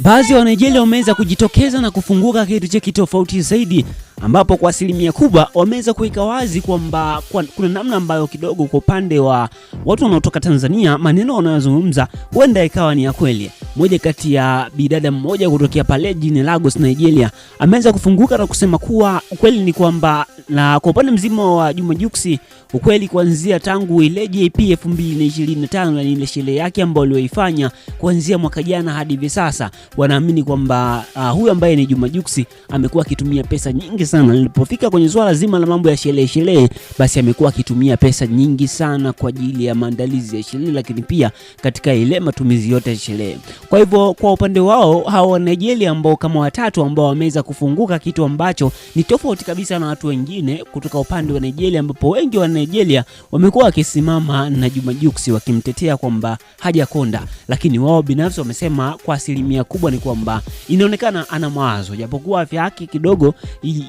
Baadhi ya Nigeria wameweza kujitokeza na kufunguka kitu cha kitofauti zaidi, ambapo kwa asilimia kubwa wameweza kuweka wazi kwamba kuna namna ambayo kidogo kwa upande wa watu wanaotoka Tanzania maneno wanayozungumza huenda ikawa ni ya kweli. Moja kati ya bidada mmoja kutokea pale jijini Lagos, Nigeria, ameweza kufunguka na kusema kuwa ukweli ni kwamba na kwa upande mzima wa Juma Jux, ukweli kuanzia tangu ile JP 2025 na ile sherehe yake ambayo aliyoifanya kuanzia mwaka jana hadi hivi sasa, wanaamini kwamba huyu ambaye ni Juma Jux amekuwa akitumia pesa nyingi sana. Nilipofika kwenye swala zima la mambo ya sherehe, basi amekuwa akitumia pesa nyingi sana kwa ajili ya maandalizi ya sherehe, lakini pia katika ile matumizi yote ya sherehe. Kwa hivyo kwa upande wao hao Nigeria ambao kama watatu ambao wameweza kufunguka kitu ambacho ni tofauti kabisa na watu wengine kutoka upande wa Nigeria, ambapo wengi wa Nigeria wamekuwa wakisimama na Juma Jux wakimtetea kwamba hajakonda, lakini wao binafsi wamesema kwa asilimia kubwa ni kwamba inaonekana ana mawazo, japokuwa afya yake kidogo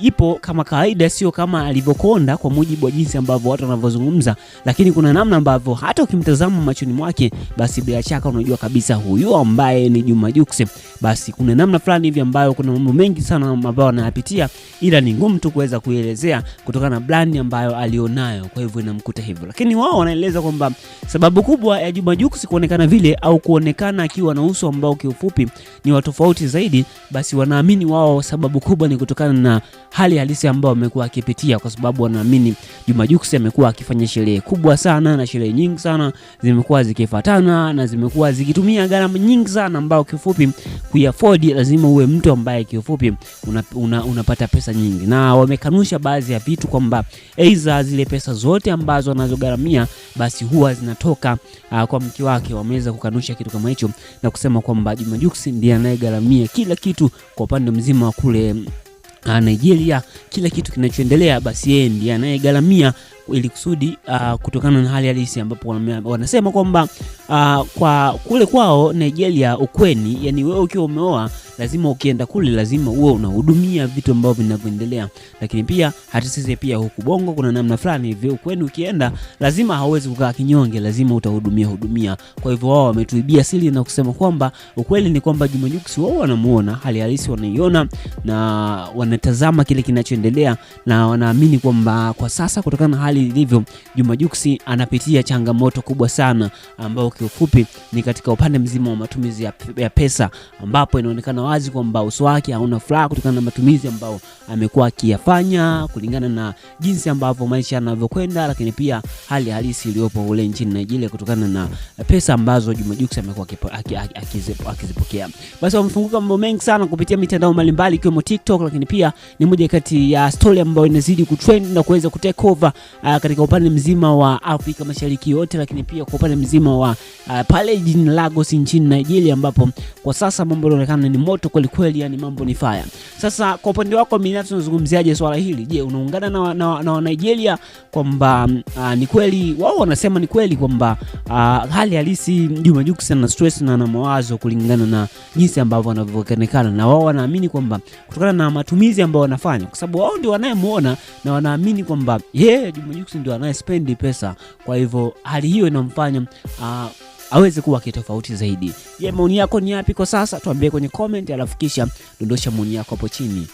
ipo kama kawaida, sio kama alivyokonda kwa mujibu wa jinsi ambavyo watu wanavyozungumza, lakini kuna namna ambavyo hata ukimtazama machoni mwake, basi bila shaka unajua kabisa huyu ambaye ni Juma Jux, basi kuna namna fulani hivi ambayo kuna mambo mengi sana ambayo anayapitia, ila ni ngumu tu kuweza kuelezea kutokana na brand ambayo alionayo, kwa hivyo inamkuta hivyo. Lakini wao wanaeleza kwamba sababu kubwa ya Juma Jux kuonekana vile au kuonekana akiwa na uso ambao kiufupi ni wa tofauti zaidi, basi wanaamini wao sababu kubwa ni kutokana na hali halisi ambayo amekuwa akipitia, kwa sababu wanaamini Juma Jux amekuwa akifanya sherehe kubwa sana na sherehe nyingi sana zimekuwa zikifuatana na zimekuwa zikitumia gharama nyingi sana, ambao kiufupi kuiafford lazima uwe mtu ambaye kiufupi unapata pesa nyingi. Na wamekanusha baadhi ya vitu kwamba aidha zile pesa zote ambazo anazogharamia basi huwa zinatoka kwa mke wake. Wameweza kukanusha kitu kama hicho na kusema kwamba Juma Jux ndiye anayegharamia kila kitu kwa upande mzima wa kule Nigeria, kila kitu kinachoendelea basi yeye ndiye anayegharamia, ili kusudi kutokana na hali halisi, ambapo wanasema kwamba kwa kule kwao Nigeria ukweni, yani wewe ukiwa umeoa lazima ukienda kule lazima uwe unahudumia vitu ambavyo vinavyoendelea. Lakini pia hata sisi pia huku Bongo kuna namna fulani hivi ukweni ukienda lazima hauwezi kukaa kinyonge, lazima utahudumia. Kwa hivyo wao wametuibia siri na kusema kwamba ukweli ni kwamba Juma Jux wao wanamuona, hali halisi wanaiona na wanatazama kile kinachoendelea, na wanaamini kwamba kwa sasa kutokana na hali ilivyo Juma Jux anapitia changamoto kubwa sana, ambao kiufupi ni katika upande mzima wa matumizi ya pesa, ambapo inaonekana wazi kwamba uso wake hauna furaha kutokana na matumizi ambao amekuwa akiyafanya kulingana na jinsi ambavyo maisha yanavyokwenda, lakini pia hali halisi iliyopo ule nchini Nigeria kutokana na pesa ambazo Juma Jux amekuwa akizipokea. Basi wamefunguka mambo mengi sana kupitia mitandao mbalimbali ikiwemo TikTok, lakini pia ni moja kati ya story ambayo inazidi kutrend na kuweza kutake over katika upande mzima wa Afrika Mashariki yote, lakini pia kwa upande mzima wa pale jijini Lagos nchini Nigeria, ambapo kwa sasa mambo yanaonekana ni moto kweli kweli, yani mambo ni fire. Sasa kwa upande wako binafsi unazungumziaje swala hili? Je, unaungana na Nigeria kwamba ni kweli wao wanasema ni kweli kwamba hali halisi Juma Jux ana stress na ana mawazo kulingana na jinsi ambavyo anavyoonekana, na wao wanaamini kwamba kutokana na matumizi ambayo wanafanya, kwa sababu wao ndio wanayemuona na wanaamini kwamba Juma Jux ndio anayespend pesa, kwa hivyo hali hiyo inamfanya aweze kuwa kitofauti zaidi. Je, maoni yako ni yapi kwa sasa? Tuambie kwenye comment, alafu kisha dondosha maoni yako hapo chini.